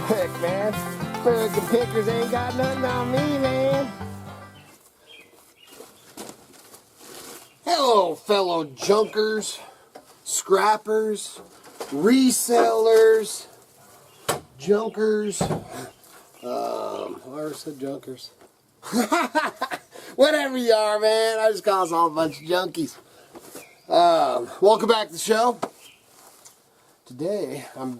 Heck, man. American pickers ain't got nothing on me, man. Hello, fellow junkers, scrappers, resellers, junkers. I already said junkers. Whatever you are, man. I just call us all a bunch of junkies. Welcome back to the show. Today, I'm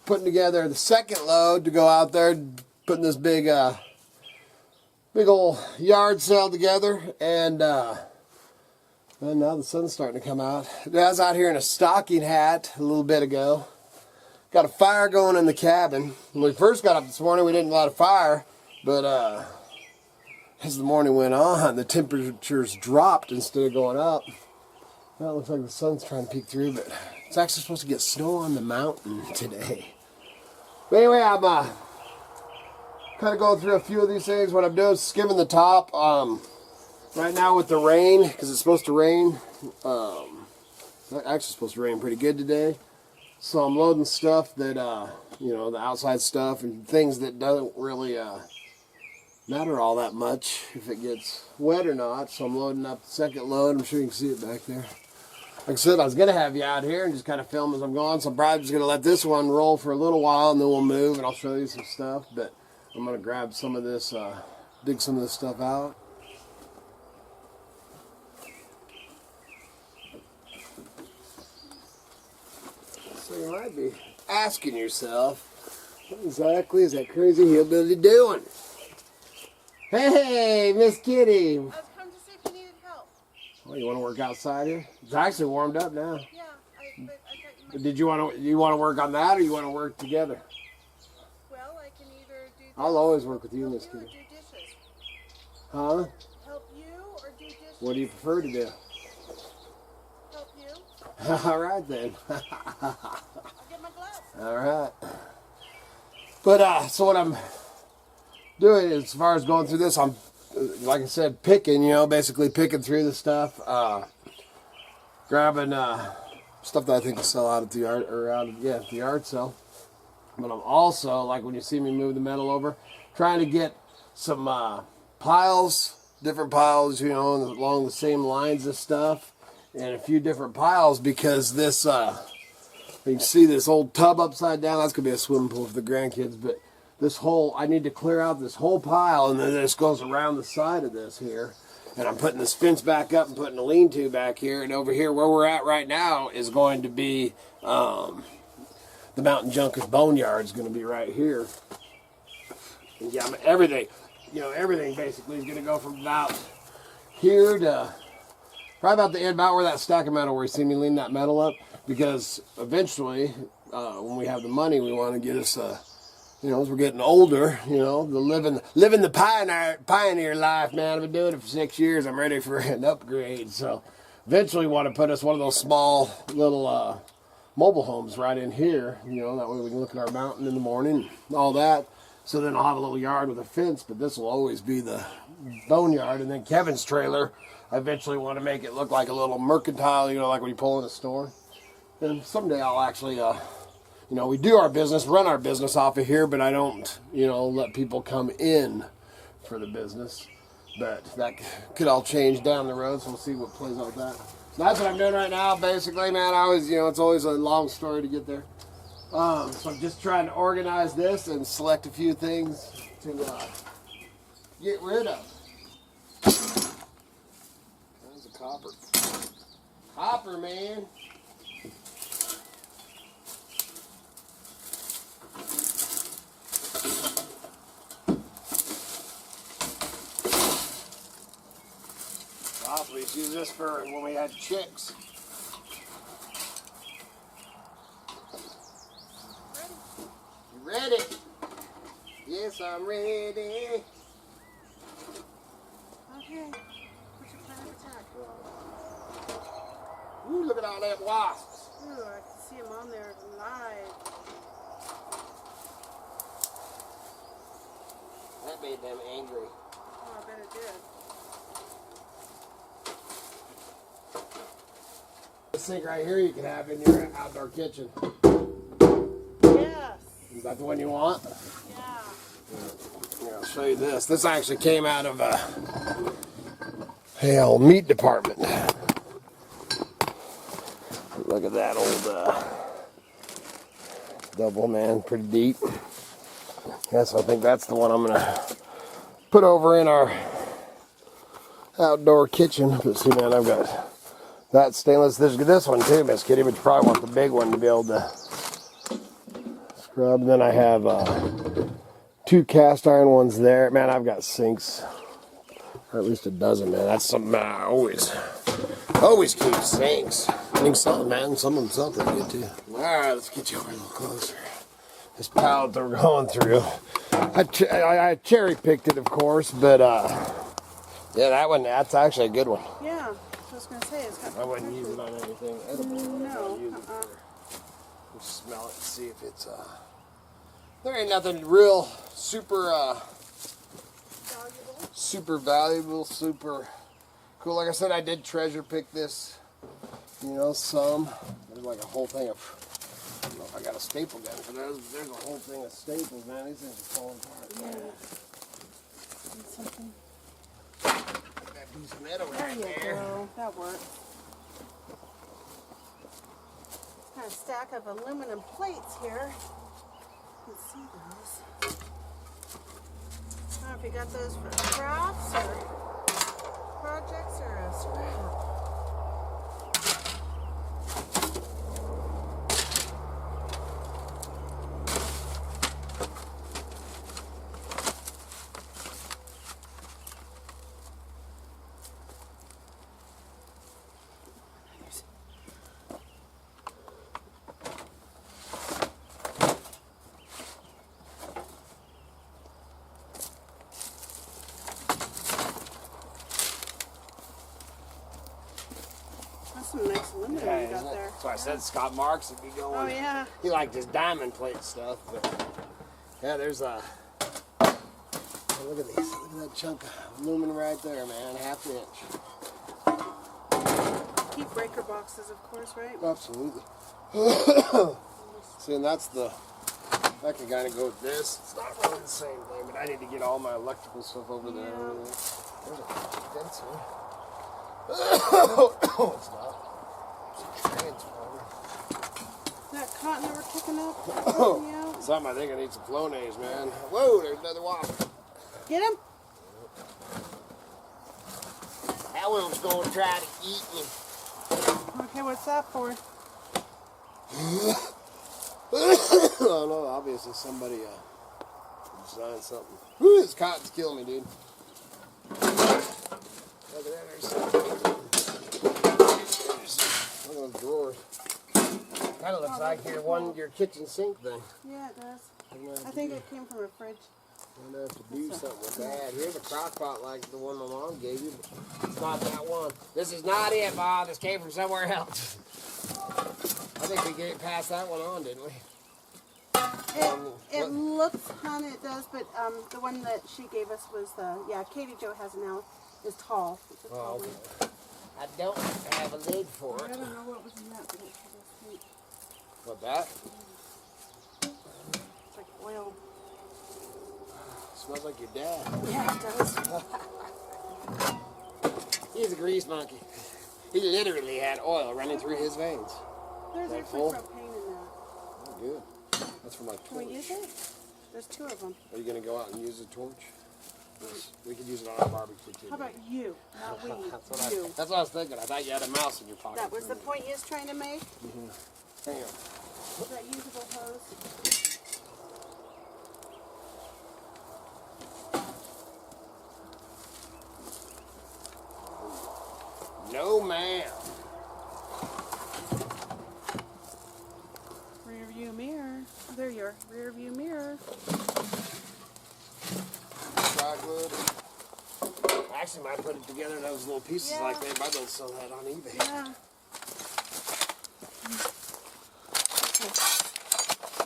putting together the second load to go out there, putting this big old yard sale together, and now the sun's starting to come out. I was out here in a stocking hat a little bit ago. Got a fire going in the cabin. When we first got up this morning, we didn't light a fire, but as the morning went on, the temperatures dropped instead of going up. Well, it looks like the sun's trying to peek through, but it's actually supposed to get snow on the mountain today. But anyway, I'm kind of going through a few of these things. What I'm doing is skimming the top. Right now with the rain, because it's supposed to rain. It's actually supposed to rain pretty good today. So I'm loading stuff that, the outside stuff and things that don't really matter all that much if it gets wet or not. So I'm loading up the second load. I'm sure you can see it back there. Like I said, I was going to have you out here and just kind of film as I'm going. So I'm probably just going to let this one roll for a little while and then we'll move and I'll show you some stuff. But I'm going to grab some of this, dig some of this stuff out. So you might be asking yourself, what exactly is that crazy hillbilly doing? Hey, Miss Kitty. I was coming to see if you needed help. Well, you want to work outside here? It's actually warmed up now. Yeah, but I thought you might. Did you want to work on that, or you want to work together? Well, I can either do. I'll always work with you, Miss Kitty. Do dishes. Huh? Help you or do dishes? What do you prefer to do? Help you. All right then. I'll get my gloves. All right. But so what I'm doing as far as going through this, I'm, like I said, picking, basically picking through the stuff, grabbing stuff that I think will sell out at the yard, or at the yard sale. But I'm also, like when you see me move the metal over, trying to get some piles, different piles, along the same lines of stuff, and a few different piles, because this, you can see this old tub upside down. That's going to be a swimming pool for the grandkids, but this whole, I need to clear out this whole pile, and then this goes around the side of this here. And I'm putting this fence back up and putting a lean-to back here. And over here where we're at right now is going to be the Mountain Junkers Boneyard is going to be right here. And yeah, everything, everything basically is going to go from about here to probably about the end, about where that stack of metal, where you see me lean that metal up. Because eventually, when we have the money, we want to get us as we're getting older, living the pioneer life, man. I've been doing it for 6 years. I'm ready for an upgrade. So eventually we want to put us one of those small little mobile homes right in here. That way we can look at our mountain in the morning and all that. So then I'll have a little yard with a fence, but this will always be the boneyard. And then Kevin's trailer, I eventually want to make it look like a little mercantile, like when you pull in a store. And someday I'll actually... we do our business, run our business off of here, but I don't, let people come in for the business. But that could all change down the road, so we'll see what plays out with that. So that's what I'm doing right now, basically, man. I always, it's always a long story to get there. So I'm just trying to organize this and select a few things to get rid of. Tons of copper. Copper, man. We used to use this for when we had chicks. Ready? You ready? Yes, I'm ready. Okay. What's your plan of attack? Ooh, look at all them wasps. Ooh, I can see them on there live. That made them angry. Oh, I bet it did. This sink right here you can have in your outdoor kitchen. Is that the one you want? Yeah. Here, I'll show you this. This actually came out of old meat department. Look at that old double, man, pretty deep. Yes, I think that's the one I'm gonna put over in our outdoor kitchen. But see, man, I've got that stainless. There's this one too, Miss Kitty, but you probably want the big one to be able to scrub. Then I have 2 cast iron ones there. Man, I've got sinks, or at least a dozen, man. That's something I always keep sinks. I think something, man. Some of them something good too. All right, let's get you over a little closer. This pallet that we're going through, I cherry picked it, of course, but yeah, that one, that's actually a good one. Yeah. I was gonna say it's got. I wouldn't use it on anything edible. No. Just smell it and see if it's there ain't nothing real super Valuable. super valuable, super cool. Like I said, I did treasure pick this, some. There's like a whole thing of, I don't know if I got a staple gun, but there's a whole thing of staples, man. These things are falling apart. Yeah. Need something. That piece of metal There right you there. go. That works. Got a stack of aluminum plates here. You can see those. I don't know if you got those for crafts or projects or a scrap. That's some nice aluminum Yeah, you isn't got it? there. So I said Scott Marks would be going. Oh yeah. He liked his diamond plate stuff, but yeah, there's a. Look at these. Look at that chunk of aluminum right there, man. ½ inch. Keep breaker boxes, of course, right? Absolutely. See, and that's the. That can kind of go with this. It's not really the same thing, but I need to get all my electrical stuff over there. Yeah. There's a condenser. Oh, it's not. It's a transformer. That cotton that we're picking up. Yeah. Something, I think I need some Flonase, man. Whoa, there's another whopper. Get him. That one's going to try to eat me. Okay, what's that for? Oh no, obviously somebody designed something. Whew, this cotton's killing me, dude. Look at that, there's one of those drawers. Kind of looks like your kitchen sink thing. Yeah, it does. I I think it came from a fridge. I'm gonna have to do something with that. Here's a crock pot like the one my mom gave you, but it's not that one. This is not it, Bob. This came from somewhere else. I think we gave passed that one on, didn't we? It looks, honey, it does, but the one that she gave us was Katie Jo has it now. Is tall. It's a tall okay. one. I don't have a lid for I it. don't know what was in that, but it's sweet. What, that? It's like oil. Smells like your dad. Yeah, it does. He's a grease monkey. He literally had oil running through his veins. There's That actually full? propane in that. Oh, good. That's for my torch. Can we use it? There's 2 of them. Are you going to go out and use the torch? Yes. We could use it on our barbecue too. How about you? Not we. You. That's what I was thinking. I thought you had a mouse in your pocket. That was the point you was trying to make? Hang on. Is that usable hose? No, ma'am. Rear view mirror. Oh, there you are. Rear view mirror. Chocolate. I actually might put it together in those little pieces like they might go sell that on eBay. Yeah.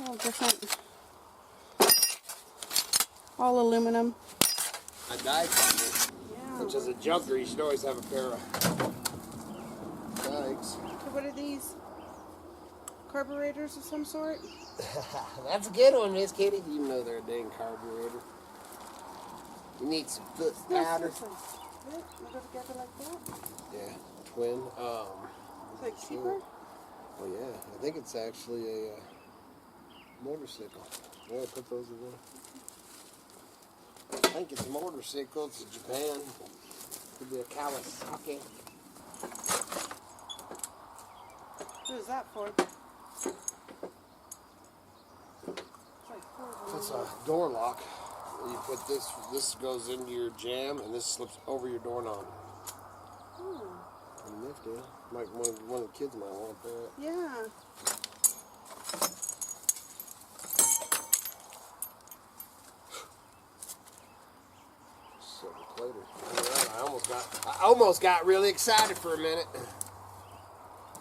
All different. All aluminum. I died from it, Yeah. which is a junker. You should always have a pair of dikes. So what are these? carburetors of some sort? That's a good one, Miss Kitty. You know they're a dang carburetor. You need some foot powder. They go together like that? Yeah, twin. It's like cheaper? Well, yeah, I think it's actually a motorcycle. Yeah, put those in there. I think it's a motorcycle. It's in Japan. Could be a Kawasaki. What is that for? It's a door lock. You put this goes into your jam, and this slips over your doorknob. And nifty. Like one of the kids might want that. Yeah. Silver plater. I almost got really excited for a minute.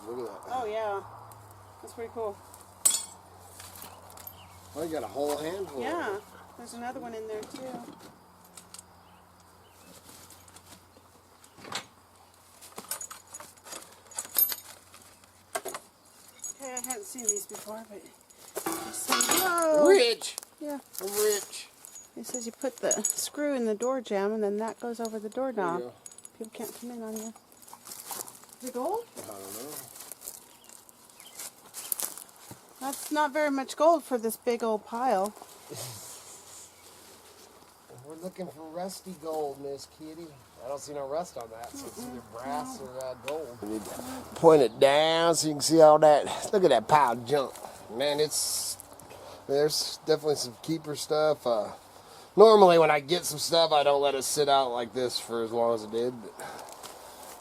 Look at that. Oh yeah. That's pretty cool. Oh, you got a whole handful. Yeah. There's another one in there too. Okay, I hadn't seen these before, but whoa. Rich. Yeah. I'm rich. It says you put the screw in the door jamb and then that goes over the doorknob. There you go. People can't come in on you. Is it gold? I don't know. That's not very much gold for this big old pile. We're looking for rusty gold, Miss Kitty. I don't see no rust on that, so it's either brass or gold. We need to point it down so you can see all that. Look at that pile of junk. Man, there's definitely some keeper stuff. Normally when I get some stuff, I don't let it sit out like this for as long as it did. But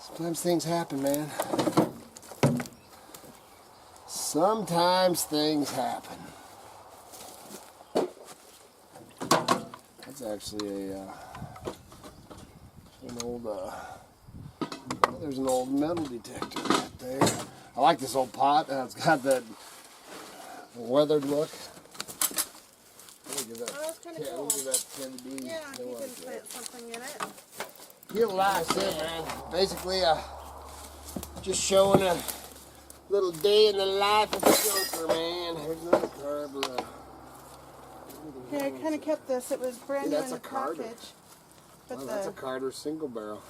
sometimes things happen, man. Sometimes things happen. That's actually an old, there's an old metal detector right there. I like this old pot. It's got that weathered look. Let me give that, that's kind of cool. Let me give that to Candy B. Yeah, They you like can that. plant something in it. Get what I said, man. Basically, just showing a little day in the life of a junker, man. Here's another carburetor. Yeah, I kind of kept this. It was brand new That's in a the Carter. package. But Oh, the that's a Carter single barrel.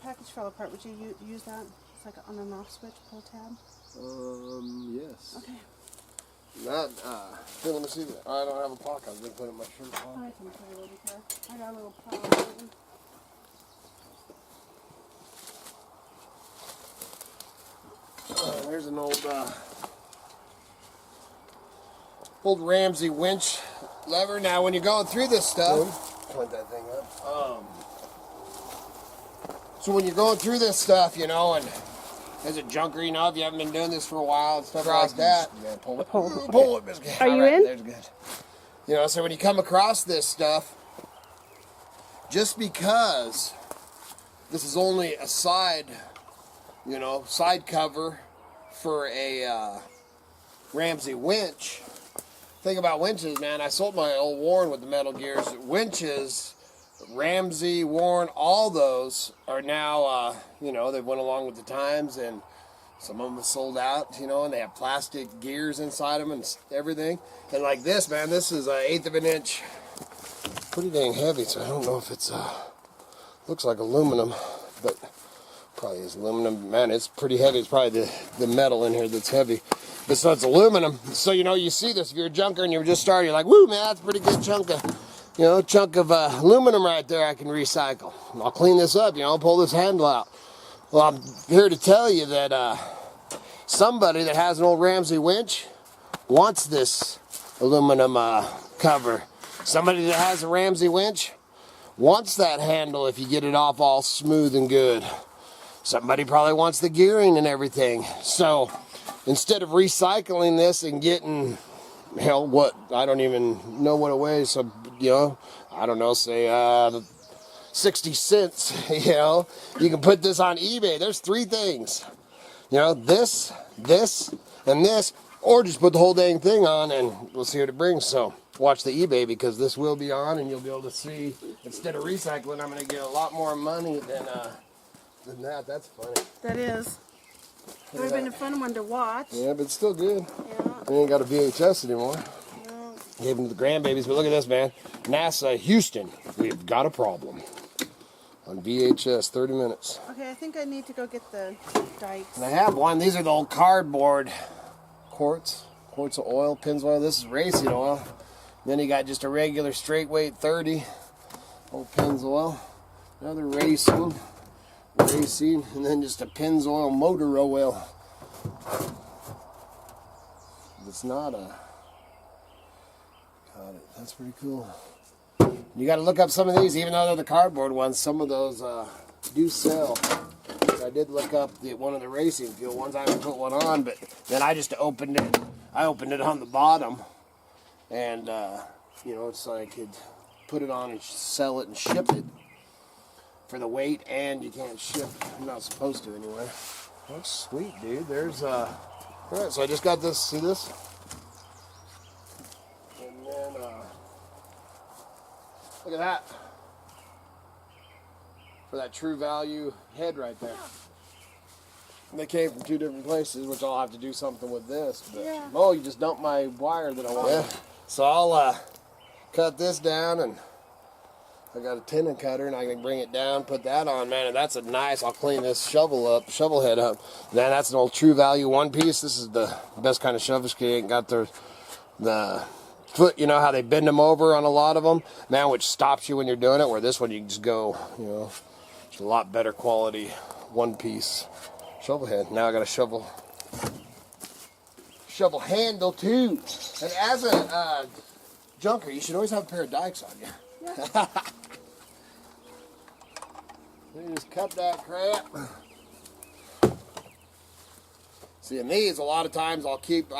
package fell apart. Would you use that? It's like an on and off switch, pull tab. Yes. Okay. Not, here, let me see that. I don't have a pocket. I was going to put it in my shirt pocket. I can put it over here. I got a little pile. There's an old Ramsey winch lever. Now, when you're going through this stuff, point that thing up. So when you're going through this stuff, you know, and as a junker, you know, if you haven't been doing this for a while and stuff like that, yeah, pull it. Pull it, Miss Kitty. Are you All right, in? There's good. You know, so when you come across this stuff, just because this is only a side, you know, side cover for a Ramsey winch. Thing about winches, man, I sold my old Warren with the metal gears. Winches, Ramsey, Warren, all those are now, you know, they went along with the times, and some of them have sold out, you know, and they have plastic gears inside them and everything. And like this, man, this is an 1/8 of an inch. Pretty dang heavy, so I don't know if it's, looks like aluminum, but probably is aluminum. Man, it's pretty heavy. It's probably the metal in here that's heavy. But so it's aluminum. So, you know, you see this. If you're a junker and you're just starting, you're like, woo, man, that's a pretty good chunk of, you know, aluminum right there I can recycle. I'll clean this up, you know, pull this handle out. Well, I'm here to tell you that somebody that has an old Ramsey winch wants this aluminum cover. Somebody that has a Ramsey winch wants that handle if you get it off all smooth and good. Somebody probably wants the gearing and everything. So instead of recycling this and getting, hell, what, I don't even know what it weighs, so, you know, I don't know, say 60 cents, you know, you can put this on eBay. There's 3 things, you know, this, and this, or just put the whole dang thing on and we'll see what it brings. So watch the eBay, because this will be on and you'll be able to see, instead of recycling, I'm going to get a lot more money than that. That's funny. That is. It would have been a fun one to watch. Yeah, but it's still good. Yeah. We ain't got a VHS anymore. No. Gave them to the grandbabies, but look at this, man. NASA, Houston, we've got a problem. On VHS, 30 minutes. Okay, I think I need to go get the dikes. And I have one. These are the old cardboard quarts of oil, Pennzoil. This is racing oil. Then you got just a regular straight weight 30, old Pennzoil. Another racing, and then just a Pennzoil motor oil. It's not a. Got it. That's pretty cool. You got to look up some of these, even though they're the cardboard ones. Some of those do sell. I did look up one of the racing fuel ones. I haven't put one on, but then I just opened it. I opened it on the bottom, and you know, so I could put it on and sell it and ship it for the weight. And you can't ship. You're not supposed to anyway. That's sweet, dude. There's all right. So I just got this. See this? And then look at that. For that True Value head right there. They came from 2 different places, which I'll have to do something with this. But, Yeah. oh, you just dumped my wire that I want. Yeah. So I'll cut this down, and I got a tenon cutter, and I can bring it down, put that on, man. And that's a nice. I'll clean this shovel head up. Then that's an old True Value one piece. This is the best kind of shovel. It ain't got the foot, you know how they bend them over on a lot of them, man, which stops you when you're doing it. Where this one you can just go, you know, it's a lot better quality one piece shovel head. Now I got a shovel handle too. And as a junker, you should always have a pair of dikes on you. Yeah. You just cut that crap. See, in these, a lot of times I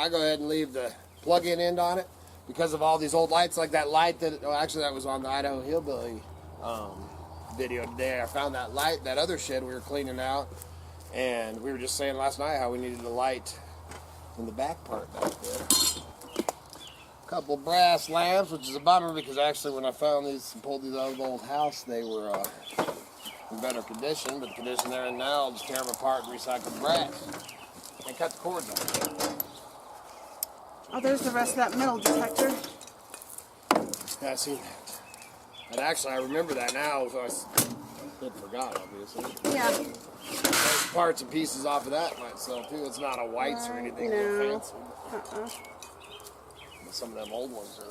go ahead and leave the plug-in end on it because of all these old lights, like that light actually that was on the Idaho Hillbilly video today. I found that light, that other shed we were cleaning out, and we were just saying last night how we needed a light in the back part back there. A couple brass lamps, which is a bummer because actually when I found these and pulled these out of the old house, they were in better condition, but the condition they're in now, I'll just tear them apart and recycle the brass and cut the cords off. Oh, there's the rest of that metal detector. Yeah, I seen that. And actually, I remember that now, so I forgot, obviously. Yeah. There's parts and pieces off of that might sell too. It's not a whites or anything No. fancy. Uh-uh. Some of them old ones are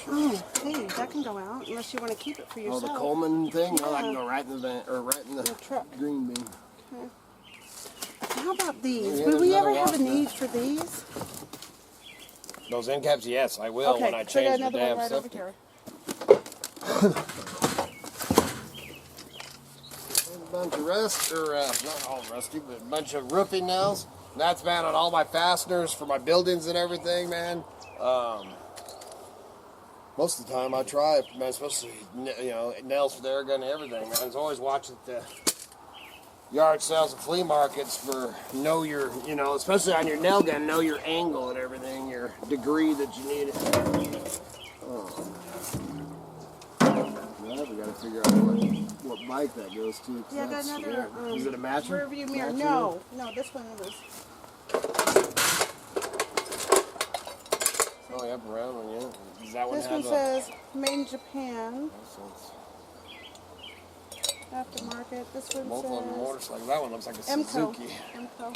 Oh, hey, that can go out unless you want to keep it for oh, yourself. the Coleman thing? No, I can Yeah. go right in the van, or right in the truck. green bin. Okay. How about these? Yeah, Would we there's ever another have a lock need for these? Those end caps, yes, I will when I so I got change the another damn one right over septic. here. A bunch of rust, or not all rusty, but a bunch of roofing nails. And that's, man, on all my fasteners for my buildings and everything, man. Most of the time I try, man, especially, you know, nails for the air gun and everything, man. I was always watching the yard sales and flea markets for know your, you know, especially on your nail gun, know your angle and everything, your degree that you need it. Oh. Well, we got to figure out what bike that goes to. Yeah, I got another. Is it a matcher? Rear view mirror. Matcher? No, this one was. Oh, yeah, brown one, yeah. Does that one This have one says made in Japan, a aftermarket. This one multiple says motorcycle? That one looks like a MCO. Suzuki. MCO.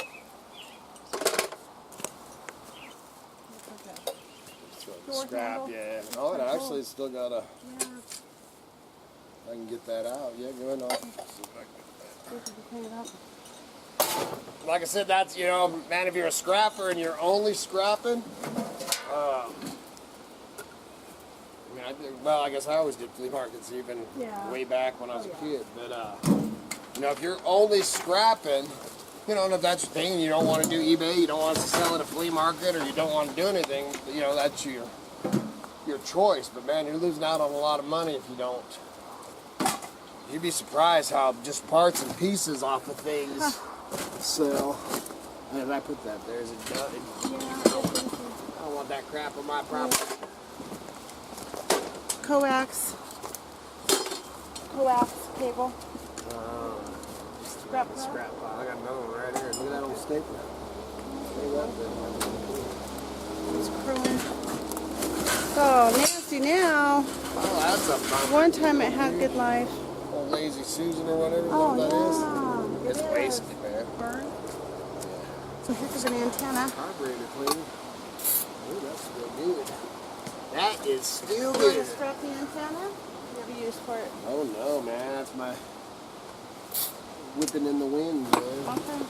Door Scrap, handle. yeah. Oh, it actually still got a. Yeah. I can get that out. Yeah, go ahead. See if we can clean it up. Like I said, that's, you know, man, if you're a scrapper and you're only scrapping, I mean, well, I guess I always did flea markets even way back when I was a kid. But, you know, if you're only scrapping, you know, and if that's your thing and you don't want to do eBay, you don't want to sell at a flea market, or you don't want to do anything, you know, that's your choice. But, man, you're losing out on a lot of money if you don't. You'd be surprised how just parts and pieces off of things sell. How did I put that there? Is it done? Yeah. I don't want that crap on my property. Coax coax cable. Scrap pile. Scrap pile. I got another one right here. Look at that old steak now. It's crewing. Oh, nasty now. Oh, that's a bummer. One time it had good life. Old Lazy Susan or whatever. Oh, that yeah. is. It's wasted, man. Burn. So here's an antenna. Carburetor cleaner. Ooh, that's still good. That is still You want good. to scrap the antenna? You have a use for it. Oh no, man. That's my whipping in the wind, man. Okay.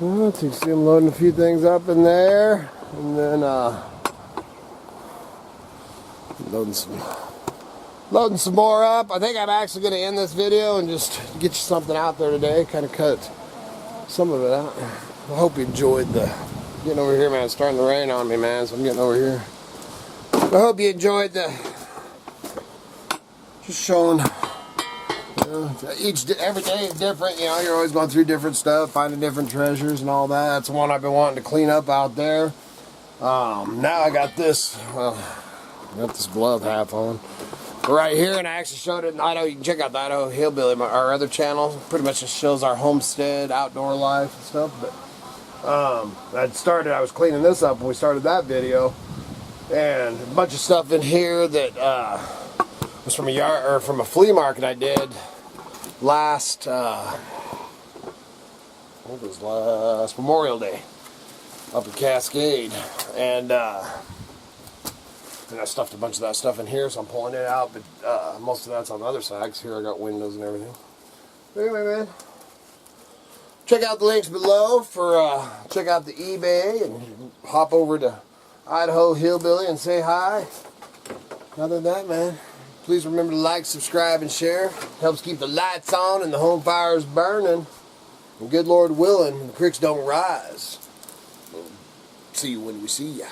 Well, so you see I'm loading a few things up in there. And then, loading some more up. I think I'm actually going to end this video and just get you something out there today. Kind of cut some of it out. I hope you enjoyed getting over here, man. It's starting to rain on me, man, so I'm getting over here. I hope you enjoyed just showing. Every day is different, you know. You're always going through different stuff, finding different treasures and all that. That's one I've been wanting to clean up out there. Now I got this. Well, I got this glove half on right here, and I actually showed it in Idaho. You can check out the Idaho Hillbilly, our other channel. Pretty much just shows our homestead, outdoor life and stuff. But I was cleaning this up when we started that video, and a bunch of stuff in here that was from a flea market I did last Memorial Day up in Cascade, and I stuffed a bunch of that stuff in here, so I'm pulling it out, but most of that's on the other side, because here I got windows and everything. But anyway, man, check out the links below for check out the eBay, and hop over to Idaho Hillbilly and say hi. Other than that, man, please remember to like, subscribe, and share. Helps keep the lights on and the home fires burning. And good Lord willing, the creeks don't rise. See you when we see ya.